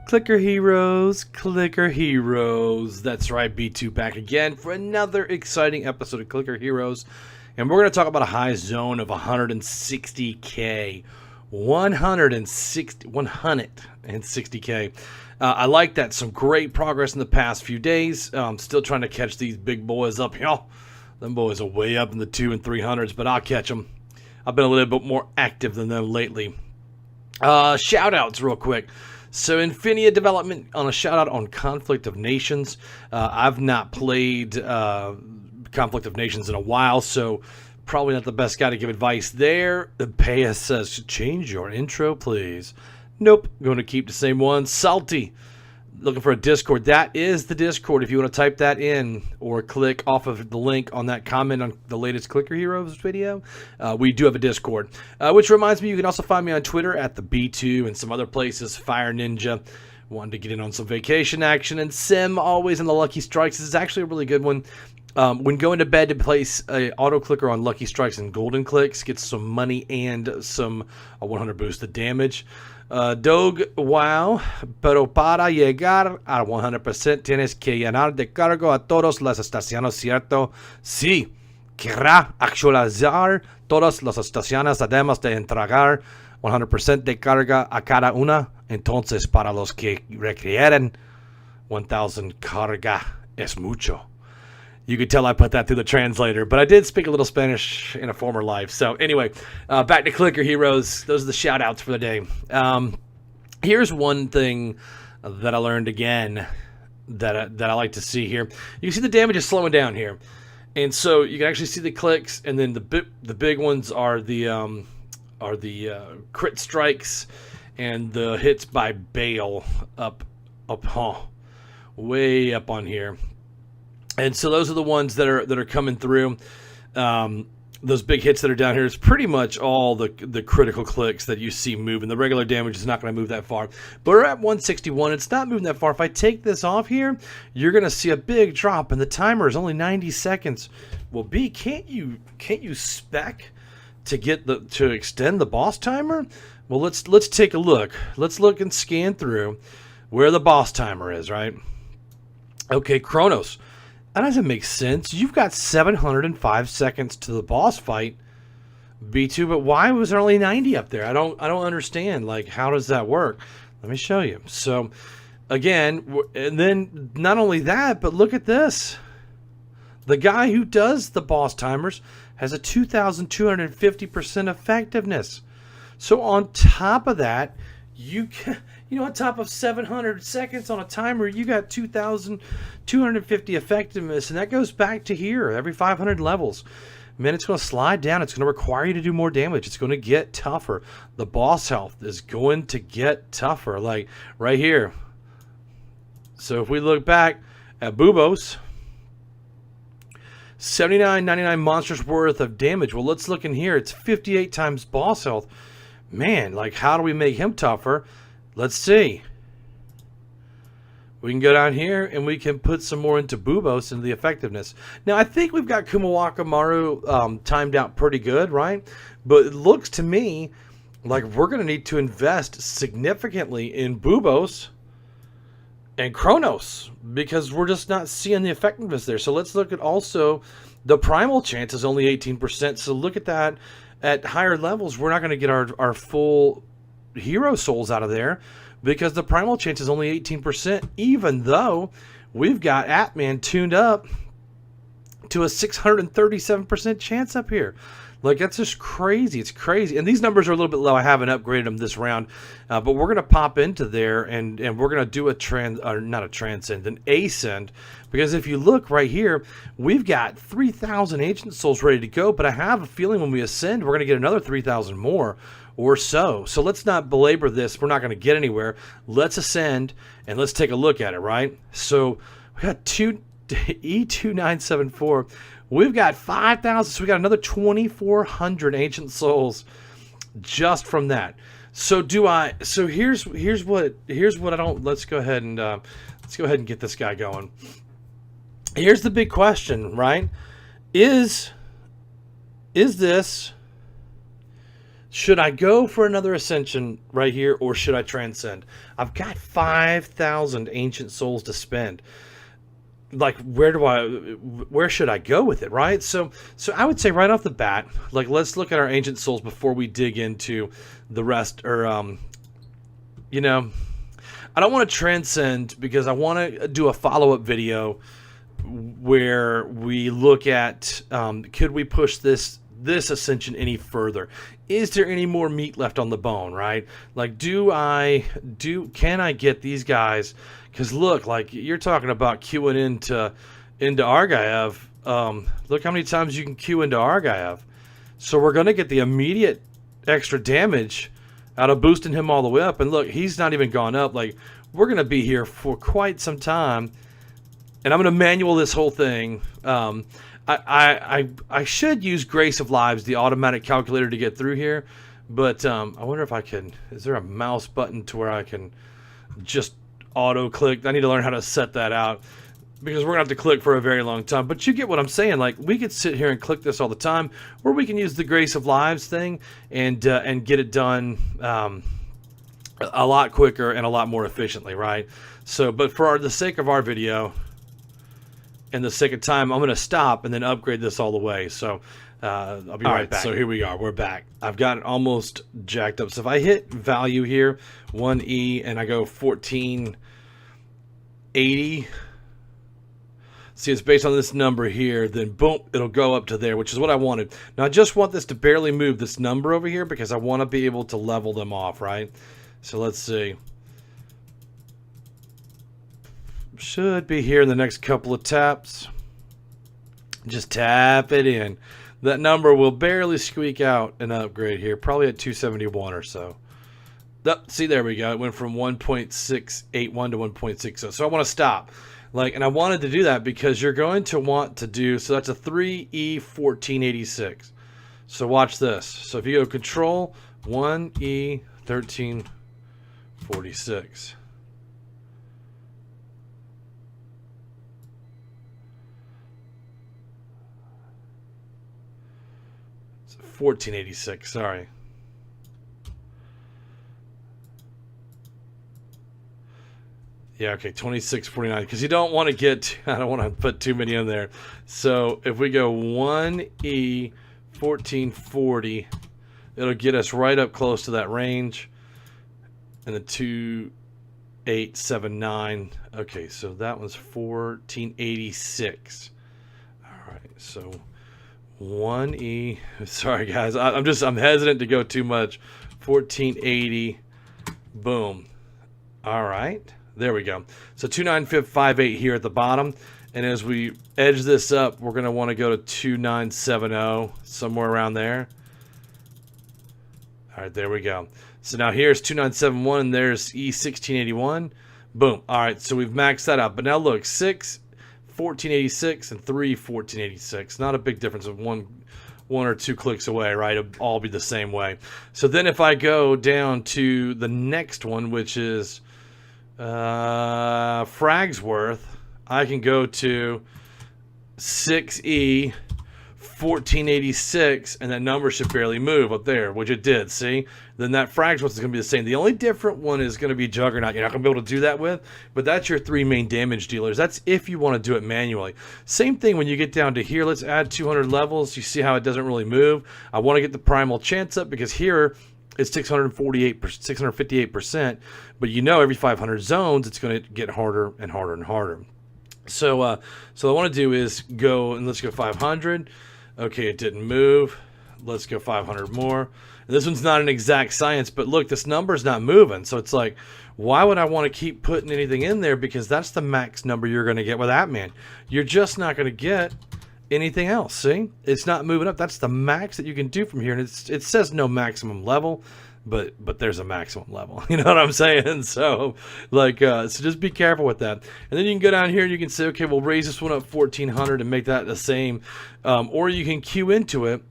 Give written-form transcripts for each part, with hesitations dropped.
Clicker Heroes. That's right, B2 back again for another exciting episode of Clicker Heroes. And we're going to talk about a high zone of 160K. 160K. I like that. Some great progress in the past few days. Still trying to catch these big boys up here. Them boys are way up in the 200s and 300s, but I'll catch them. I've been a little bit more active than them lately. Shoutouts real quick. So Infinia development on a shout out on Conflict of Nations. I've not played Conflict of Nations in a while, so probably not the best guy to give advice there. The Paya says, change your intro, please. Nope, going to keep the same one. Salty, looking for a Discord. That is the Discord. If you want to type that in or click off of the link on that comment on the latest Clicker Heroes video, we do have a Discord. Which reminds me, you can also find me on Twitter at the B2 and some other places. Fire Ninja, wanted to get in on some vacation action, and Sim always in the Lucky Strikes. This is actually a really good one. When going to bed, to place a auto clicker on Lucky Strikes and Golden Clicks, gets some money and some 100 boosted damage. Dog, wow, pero para llegar al 100% tienes que llenar de cargo a todas las estaciones, ¿cierto? Sí, querrá actualizar todas las estaciones además de entregar 100% de carga a cada una. Entonces, para los que requieren 1000 carga es mucho. You could tell I put that through the translator, but I did speak a little Spanish in a former life. So anyway, back to Clicker Heroes. Those are the shout outs for the day. Here's one thing that I learned again that I like to see here. You can see the damage is slowing down here. And so you can actually see the clicks, and then the big ones are the crit strikes and the hits by bail up way up on here. And so those are the ones that are coming through. Those big hits that are down here is pretty much all the critical clicks that you see moving. The regular damage is not going to move that far. But we're at 161. It's not moving that far. If I take this off here, you're going to see a big drop, and the timer is only 90 seconds. Well, B, can't you spec to extend the boss timer? Well, let's take a look. Let's look and scan through where the boss timer is, right? Okay, Chronos. That doesn't make sense. You've got 705 seconds to the boss fight, B2, but why was there only 90 up there? I don't understand. Like, how does that work? Let me show you. So, again, and then not only that, but look at this. The guy who does the boss timers has a 2,250% effectiveness. So on top of that, on top of 700 seconds on a timer, you got 2,250 effectiveness, and that goes back to here every 500 levels. Man, it's going to slide down. It's going to require you to do more damage. It's going to get tougher. The boss health is going to get tougher, like right here. So if we look back at Bubos, 79.99 monsters worth of damage. Well, let's look in here. It's 58 times boss health. Man, like, how do we make him tougher? Let's see. We can go down here and we can put some more into Bubos into the effectiveness. Now, I think we've got Kumawaka Maru timed out pretty good, right? But it looks to me like we're going to need to invest significantly in Bubos and Chronos because we're just not seeing the effectiveness there. So let's look at also the primal chance is only 18%. So look at that. At higher levels, we're not going to get our full hero souls out of there because the primal chance is only 18%, even though we've got Atman tuned up to a 637% chance up here. Like, that's just crazy. It's crazy. And these numbers are a little bit low. I haven't upgraded them this round. But we're going to pop into there, and we're going to do an ascend. Because if you look right here, we've got 3,000 ancient souls ready to go. But I have a feeling when we ascend, we're going to get another 3,000 more or so. So let's not belabor this. We're not going to get anywhere. Let's ascend, and let's take a look at it, right? So we got E2974. We've got 5,000, so we got another 2,400 ancient souls just from that. So here's what I don't. Let's go ahead and get this guy going. Here's the big question, right? Is this Should I go for another Ascension right here, or should I transcend? I've got 5,000 ancient souls to spend. Like, where should I go with it, right? So I would say right off the bat, like, let's look at our ancient souls before we dig into the rest, or you know, I don't want to transcend because I want to do a follow-up video where we look at could we push this Ascension any further? Is there any more meat left on the bone, right? Like, can I get these guys? Because look, like, you're talking about queuing into Argaev. Look how many times you can queue into Argaev. So we're going to get the immediate extra damage out of boosting him all the way up. And look, he's not even gone up. Like, we're going to be here for quite some time. And I'm going to manual this whole thing. I should use Grace of Lives, the automatic calculator, to get through here. But I wonder if I can... Is there a mouse button to where I can just auto-click? I need to learn how to set that out, because we're going to have to click for a very long time. But you get what I'm saying. Like, we could sit here and click this all the time, or we can use the Grace of Lives thing and get it done a lot quicker and a lot more efficiently, right? So, but for the sake of our video and the sake of time, I'm going to stop and then upgrade this all the way. So I'll be right back. So here we are. We're back. I've got it almost jacked up. So if I hit value here, 1E, and I go 1480, see, it's based on this number here, then boom, it'll go up to there, which is what I wanted. Now, I just want this to barely move this number over here because I want to be able to level them off, right? So let's see. Should be here in the next couple of taps. Just tap it in. That number will barely squeak out an upgrade here, probably at 271 or so. See, there we go. It went from 1.681 to 1.60. So I want to stop. Like, and I wanted to do that because you're going to want to do, so that's a 3E 1486. So watch this. So if you go control 1E 1346. It's 1486, sorry. Yeah, okay, 2649, because you don't want to get, I don't want to put too many in there. So if we go 1E 1440, it'll get us right up close to that range. And the 2879, okay, so that was 1486. All right, so 1E, sorry guys, I'm hesitant to go too much. 1480, boom. All right. There we go. So 29558 here at the bottom. And as we edge this up, we're going to want to go to 2970, somewhere around there. All right, there we go. So now here's 2971, and there's E1681. Boom. All right, so we've maxed that out. But now look, 6, 1486, and 3, 1486. Not a big difference of one or two clicks away, right? It'll all be the same way. So then if I go down to the next one, which is Fragsworth, I can go to 6E 1486, and that number should barely move up there, which it did, see? Then that Fragsworth is going to be the same. The only different one is going to be Juggernaut. You're not going to be able to do that with, but that's your 3 main damage dealers. That's if you want to do it manually. Same thing when you get down to here. Let's add 200 levels. You see how it doesn't really move? I want to get the primal chance up because here it's 658%, but you know every 500 zones it's going to get harder and harder and harder. So what I want to do is go, and let's go 500. Okay, it didn't move. Let's go 500 more. And this one's not an exact science, but look, this number's not moving. So it's like, why would I want to keep putting anything in there? Because that's the max number you're going to get with Atman. You're just not going to get anything else. See, it's not moving up. That's the max that you can do from here, and it says no maximum level, but there's a maximum level. You know what I'm saying? So like, so just be careful with that. And then you can go down here and you can say, okay, we'll raise this one up 1400 and make that the same, or you can queue into it.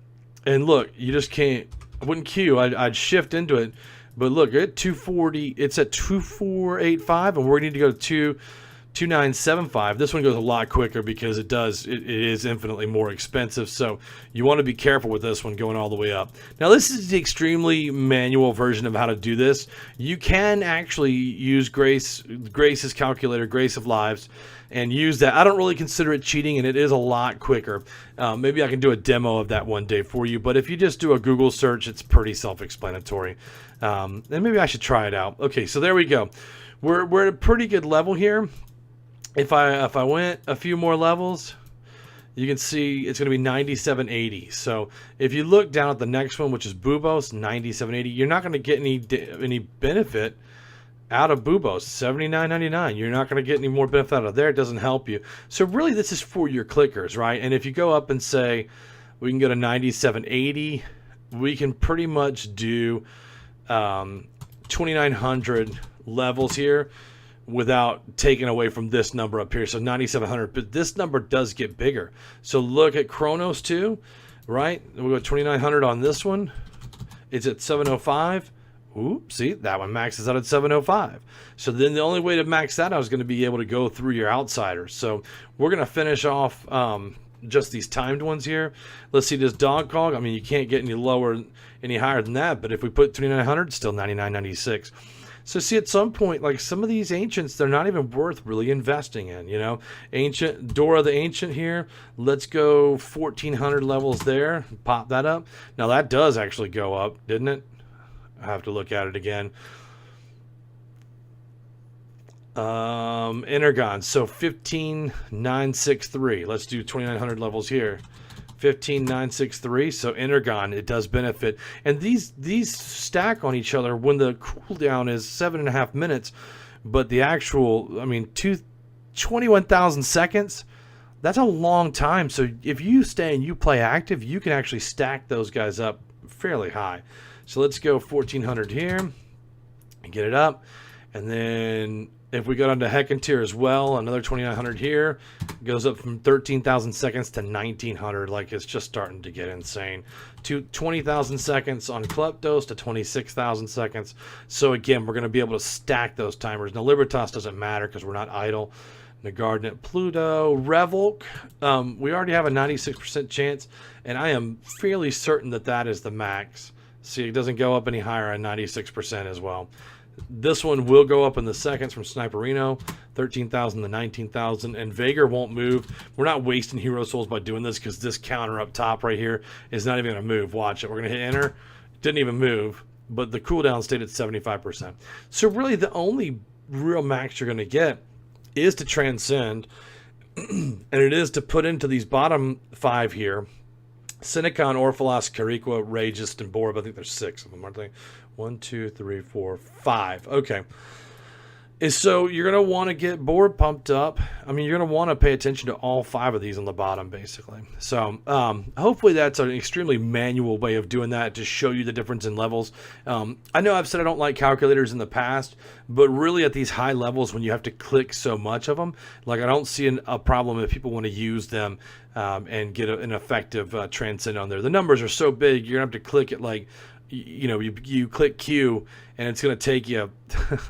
And look, you just can't. I wouldn't queue. I'd shift into it. But look, at 240, it's at 2485, and we need to go to 2975. This one goes a lot quicker because it is infinitely more expensive, so you want to be careful with this one going all the way up. Now this is the extremely manual version of how to do this. You can actually use Grace's calculator, Grace of Lives, and use that. I don't really consider it cheating, and it is a lot quicker. Maybe I can do a demo of that one day for you, but if you just do a Google search, it's pretty self-explanatory. And maybe I should try it out. Okay, so there we go. We're at a pretty good level here. If I went a few more levels, you can see it's going to be 9780. So if you look down at the next one, which is Bubos, 9780, you're not going to get any benefit out of Bubos, 79.99. You're not going to get any more benefit out of there. It doesn't help you. So really, this is for your clickers, right? And if you go up and say we can go to 9780, we can pretty much do 2,900 levels here without taking away from this number up here. So 9,700, but this number does get bigger. So look at Chronos too, right? We'll go 2,900 on this one. It's at 705. Ooh, see, that one maxes out at 705. So then the only way to max that out is going to be able to go through your outsiders. So we're going to finish off just these timed ones here. Let's see this dog cog. I mean, you can't get any higher than that, but if we put 2,900, still 99.96. So see, at some point, like some of these ancients, they're not even worth really investing in, you know. Ancient, Dora the Ancient here, let's go 1,400 levels there, pop that up. Now that does actually go up, didn't it? I have to look at it again. Energon, so 15,963. Let's do 2,900 levels here. 15,963. So Energon, it does benefit, and these stack on each other when the cooldown is 7.5 minutes, but the actual, I mean, 21,000 seconds. That's a long time. So if you stay and you play active, you can actually stack those guys up fairly high. So let's go 1,400 here and get it up, and then if we go down to Heckin tier as well, another 2,900 here, goes up from 13,000 seconds to 1,900. Like, it's just starting to get insane. To 20,000 seconds on Kleptos to 26,000 seconds. So again, we're going to be able to stack those timers. Now Libertas doesn't matter because we're not idle. Nagardnet, Pluto, Revolk. We already have a 96% chance, and I am fairly certain that that is the max. See, it doesn't go up any higher at 96% as well. This one will go up in the seconds from Sniperino, 13,000 to 19,000, and Vager won't move. We're not wasting hero souls by doing this because this counter up top right here is not even going to move. Watch it. We're going to hit enter. It didn't even move, but the cooldown stayed at 75%. So really the only real max you're going to get is to transcend, and it is to put into these bottom 5 here. Sinicon, Orphalos, Cariqua, Regist, and Borb. I think there's 6 of them, aren't they? 1, 2, 3, 4, 5. Okay. So you're going to want to get Borb pumped up. I mean, you're going to want to pay attention to all 5 of these on the bottom, basically. So hopefully that's an extremely manual way of doing that to show you the difference in levels. I know I've said I don't like calculators in the past, but really at these high levels when you have to click so much of them, like I don't see a problem if people want to use them and get an effective transcend on there. The numbers are so big, you're going to have to click it like, you know, you click Q and it's going to take you,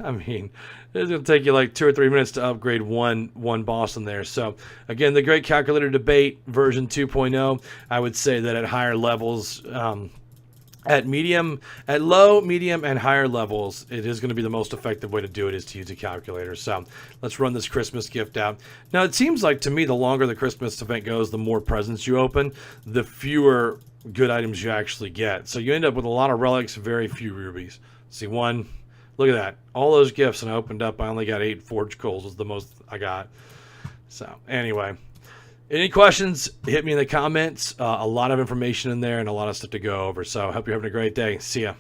I mean, it's going to take you like 2 or 3 minutes to upgrade one boss in there. So again, the Great Calculator Debate version 2.0, I would say that at higher levels, at low, medium, and higher levels, it is going to be the most effective way to do it is to use a calculator. So let's run this Christmas gift out. Now, it seems like to me, the longer the Christmas event goes, the more presents you open, the fewer good items you actually get. So you end up with a lot of relics, very few rubies. See, one, look at that. All those gifts, and I opened up, I only got 8 forged coals, was the most I got. So anyway, any questions, hit me in the comments. A lot of information in there and a lot of stuff to go over. So I hope you're having a great day. See ya.